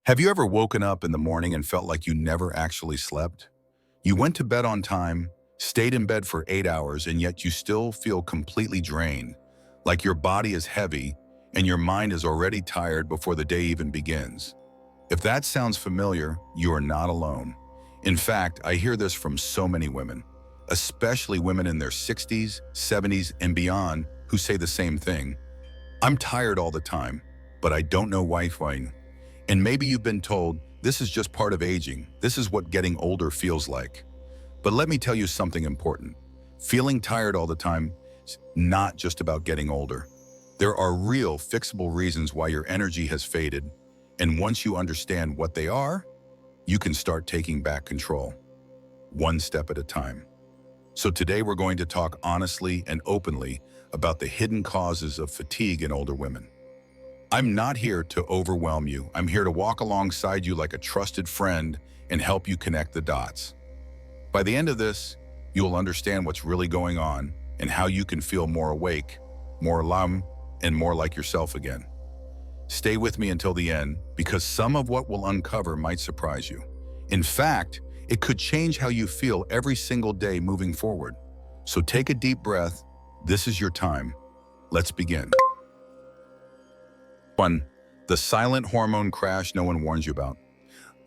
Have you ever woken up in the morning and felt like you never actually slept? You went to bed on time, stayed in bed for 8 hours, and yet you still feel completely drained, like your body is heavy and your mind is already tired before the day even begins. If that sounds familiar, you are not alone. In fact, I hear this from so many women, especially women in their 60s, 70s, and beyond who say the same thing. I'm tired all the time, but I don't know why. And maybe you've been told, this is just part of aging. This is what getting older feels like. But let me tell you something important. Feeling tired all the time is not just about getting older. There are real fixable reasons why your energy has faded. And once you understand what they are, you can start taking back control, one step at a time. So today we're going to talk honestly and openly about the hidden causes of fatigue in older women. I'm not here to overwhelm you. I'm here to walk alongside you like a trusted friend and help you connect the dots. By the end of this, you'll understand what's really going on and how you can feel more awake, more alive, and more like yourself again. Stay with me until the end because some of what we'll uncover might surprise you. In fact, it could change how you feel every single day moving forward. So take a deep breath. This is your time. Let's begin. 1. The silent hormone crash no one warns you about.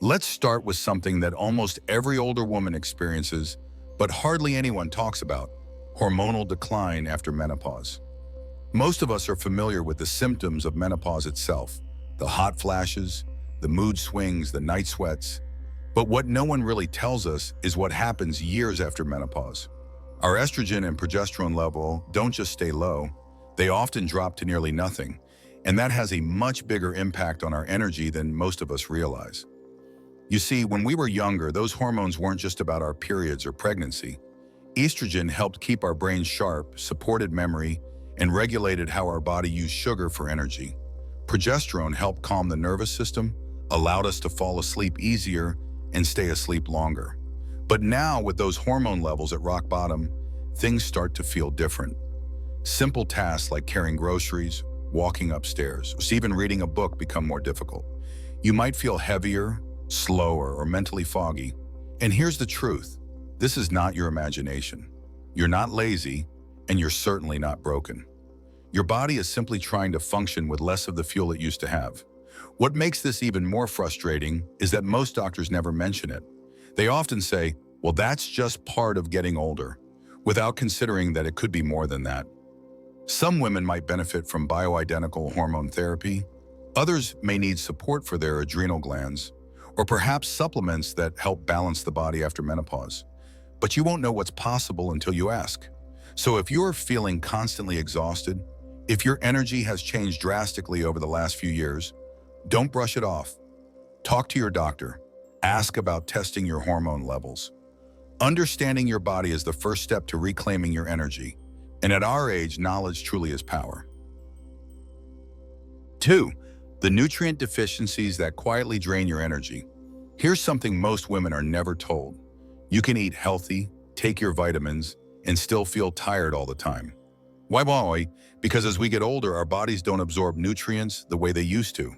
Let's start with something that almost every older woman experiences, but hardly anyone talks about: hormonal decline after menopause. Most of us are familiar with the symptoms of menopause itself, the hot flashes, the mood swings, the night sweats. But what no one really tells us is what happens years after menopause. Our estrogen and progesterone level don't just stay low, they often drop to nearly nothing. And that has a much bigger impact on our energy than most of us realize. You see, when we were younger, those hormones weren't just about our periods or pregnancy. Estrogen helped keep our brains sharp, supported memory, and regulated how our body used sugar for energy. Progesterone helped calm the nervous system, allowed us to fall asleep easier and stay asleep longer. But now, with those hormone levels at rock bottom, things start to feel different. Simple tasks like carrying groceries, walking upstairs, or even reading a book become more difficult. You might feel heavier, slower, or mentally foggy. And here's the truth. This is not your imagination. You're not lazy, and you're certainly not broken. Your body is simply trying to function with less of the fuel it used to have. What makes this even more frustrating is that most doctors never mention it. They often say, well, that's just part of getting older, without considering that it could be more than that. Some women might benefit from bioidentical hormone therapy. Others may need support for their adrenal glands, or perhaps supplements that help balance the body after menopause. But you won't know what's possible until you ask. So if you're feeling constantly exhausted, if your energy has changed drastically over the last few years, don't brush it off. Talk to your doctor. Ask about testing your hormone levels. Understanding your body is the first step to reclaiming your energy. And at our age, knowledge truly is power. 2. The nutrient deficiencies that quietly drain your energy. Here's something most women are never told. You can eat healthy, take your vitamins, and still feel tired all the time. Why? Because as we get older, our bodies don't absorb nutrients the way they used to.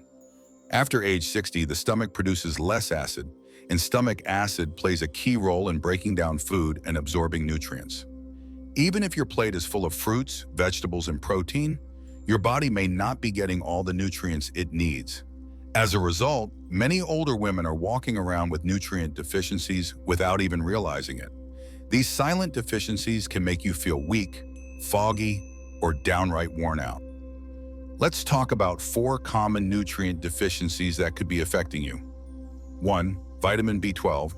After age 60, the stomach produces less acid, and stomach acid plays a key role in breaking down food and absorbing nutrients. Even if your plate is full of fruits, vegetables, and protein, your body may not be getting all the nutrients it needs. As a result, many older women are walking around with nutrient deficiencies without even realizing it. These silent deficiencies can make you feel weak, foggy, or downright worn out. Let's talk about 4 common nutrient deficiencies that could be affecting you. 1. Vitamin B12.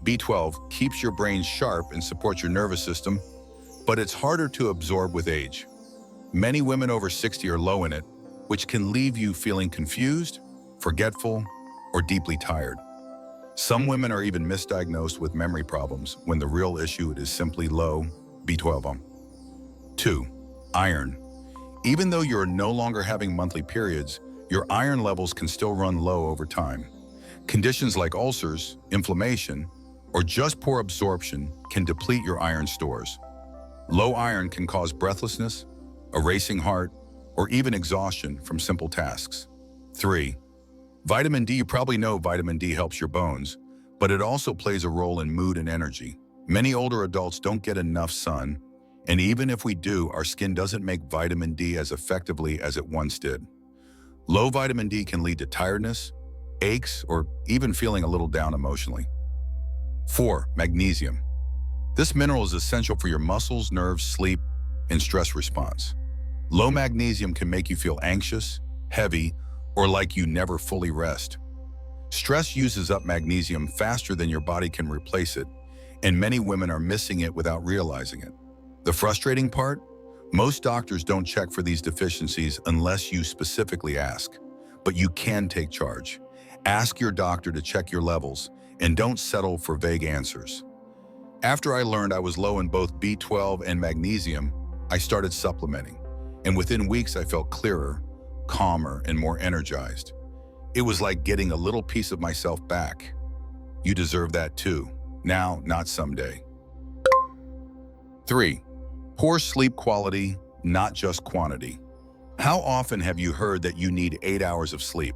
B12 keeps your brain sharp and supports your nervous system, but it's harder to absorb with age. Many women over 60 are low in it, which can leave you feeling confused, forgetful, or deeply tired. Some women are even misdiagnosed with memory problems when the real issue is simply low B12. 2. Iron. Even though you're no longer having monthly periods, your iron levels can still run low over time. Conditions like ulcers, inflammation, or just poor absorption can deplete your iron stores. Low iron can cause breathlessness, a racing heart, or even exhaustion from simple tasks. 3. Vitamin D, you probably know vitamin D helps your bones, but it also plays a role in mood and energy. Many older adults don't get enough sun, and even if we do, our skin doesn't make vitamin D as effectively as it once did. Low vitamin D can lead to tiredness, aches, or even feeling a little down emotionally. 4. Magnesium. This mineral is essential for your muscles, nerves, sleep, and stress response. Low magnesium can make you feel anxious, heavy, or like you never fully rest. Stress uses up magnesium faster than your body can replace it, and many women are missing it without realizing it. The frustrating part? Most doctors don't check for these deficiencies unless you specifically ask. But you can take charge. Ask your doctor to check your levels, and don't settle for vague answers. After I learned I was low in both B12 and magnesium, I started supplementing, and within weeks I felt clearer, calmer, and more energized. It was like getting a little piece of myself back. You deserve that too. Now, not someday. 3. Poor sleep quality, not just quantity. How often have you heard that you need 8 hours of sleep?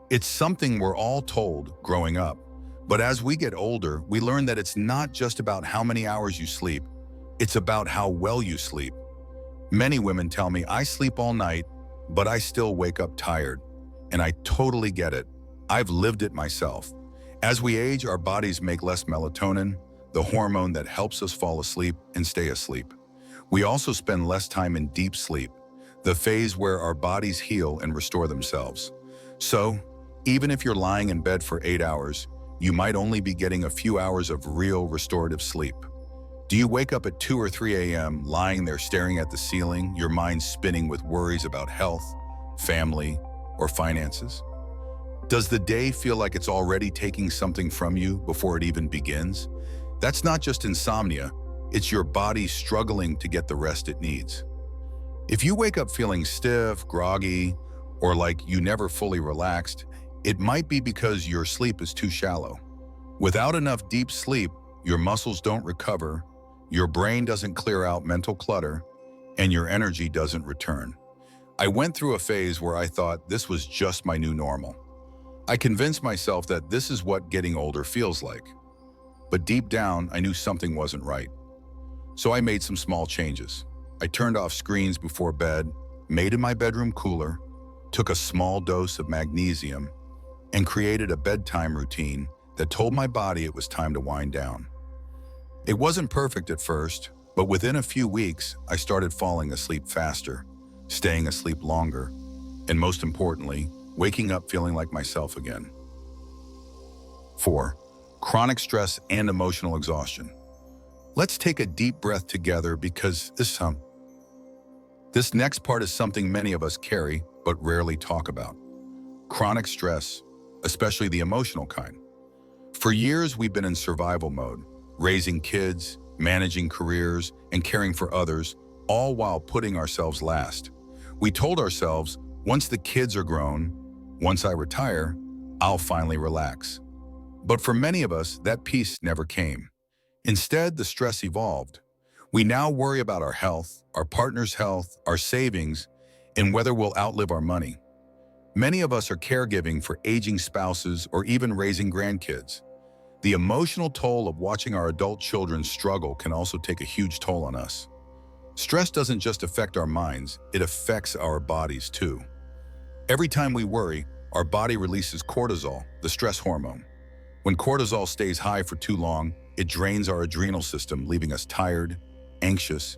It's something we're all told growing up. But as we get older, we learn that it's not just about how many hours you sleep, it's about how well you sleep. Many women tell me, I sleep all night, but I still wake up tired. And I totally get it. I've lived it myself. As we age, our bodies make less melatonin, the hormone that helps us fall asleep and stay asleep. We also spend less time in deep sleep, the phase where our bodies heal and restore themselves. So, even if you're lying in bed for 8 hours, you might only be getting a few hours of real restorative sleep. Do you wake up at 2 or 3 a.m. lying there staring at the ceiling, your mind spinning with worries about health, family, or finances? Does the day feel like it's already taking something from you before it even begins? That's not just insomnia, it's your body struggling to get the rest it needs. If you wake up feeling stiff, groggy, or like you never fully relaxed, it might be because your sleep is too shallow. Without enough deep sleep, your muscles don't recover, your brain doesn't clear out mental clutter, and your energy doesn't return. I went through a phase where I thought this was just my new normal. I convinced myself that this is what getting older feels like. But deep down, I knew something wasn't right. So I made some small changes. I turned off screens before bed, made my bedroom cooler, took a small dose of magnesium, and created a bedtime routine that told my body it was time to wind down. It wasn't perfect at first, but within a few weeks, I started falling asleep faster, staying asleep longer, and most importantly, waking up feeling like myself again. 4. Chronic stress and emotional exhaustion. Let's take a deep breath together because this next part is something many of us carry but rarely talk about. Chronic stress, especially the emotional kind. For years, we've been in survival mode, raising kids, managing careers, and caring for others, all while putting ourselves last. We told ourselves, once the kids are grown, once I retire, I'll finally relax. But for many of us, that peace never came. Instead, the stress evolved. We now worry about our health, our partner's health, our savings, and whether we'll outlive our money. Many of us are caregiving for aging spouses or even raising grandkids. The emotional toll of watching our adult children struggle can also take a huge toll on us. Stress doesn't just affect our minds, it affects our bodies too. Every time we worry, our body releases cortisol, the stress hormone. When cortisol stays high for too long, it drains our adrenal system, leaving us tired, anxious,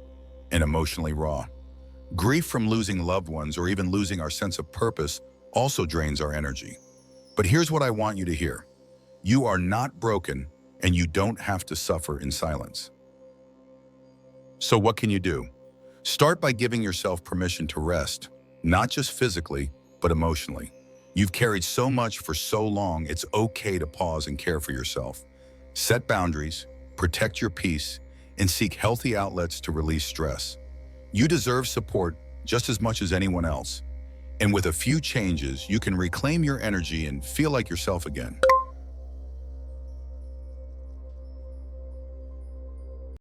and emotionally raw. Grief from losing loved ones or even losing our sense of purpose also drains our energy. But here's what I want you to hear. You are not broken, and you don't have to suffer in silence. So what can you do? Start by giving yourself permission to rest, not just physically, but emotionally. You've carried so much for so long, it's okay to pause and care for yourself. Set boundaries, protect your peace, and seek healthy outlets to release stress. You deserve support just as much as anyone else. And with a few changes, you can reclaim your energy and feel like yourself again.